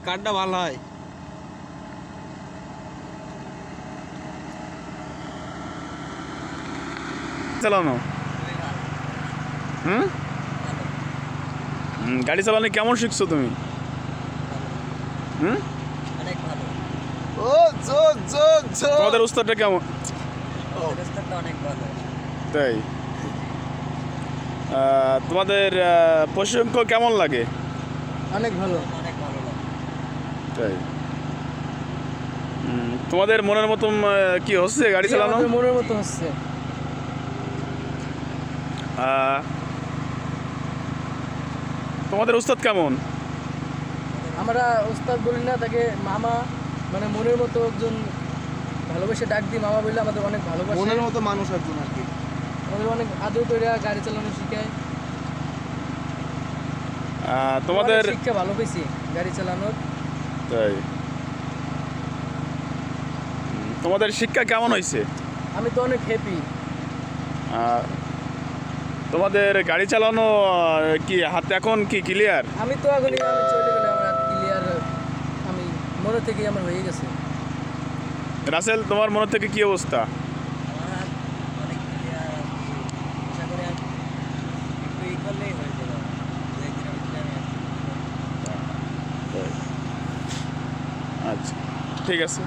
কারটা ভালো হয়। চালানো হুম গাড়ি চালানো কেমন শিখছো তুমি? হুম অনেক ভালো। ও যোগ যোগ যোগ। তোমাদের উস্তাদটা কেমন? রাস্তাটা অনেক ভালো। তাই তোমাদের প্রশিক্ষণ কেমন লাগে? অনেক ভালো। অনেক ভালো লাগে। তাই তোমাদের মনের মতন কি হচ্ছে গাড়ি চালানো? আমাদের মনের মতো হচ্ছে। তোমাদের উস্তাদ কেমন? আমরা ওস্তাদ বলি না, তাকে মামা, মানে মনের মতো একজন, ভালোবেসে ডাক দিই মামা বললে আমাদের অনেক ভালোবাসে। মনের মতো মানুষ একজন আর কি। আমাদের অনেক আদর করে গাড়ি চালানো শিখায়। তোমাদের অনেক শিক্ষা ভালো পেয়েছি গাড়ি চালানোর। তাই তোমাদের শিক্ষা কেমন হয়েছে? আমি তো অনেক হ্যাপি। তোমাদের গাড়ি চালানো কি হাতে এখন কি ক্লিয়ার? আমি তো এখন আমি চলে গেলে আমার ক্লিয়ার, আমি মনে থেকেই আমার হয়ে গেছে। রাসেল, তোমার মনে থেকে কি অবস্থা? আমার হাত অনেক ক্লিয়ার। আশা করি আর একটু ই করলেই হয়ে যাবে। দু একদিনের ভিতরে আমি আচ্ছা ঠিক আছে।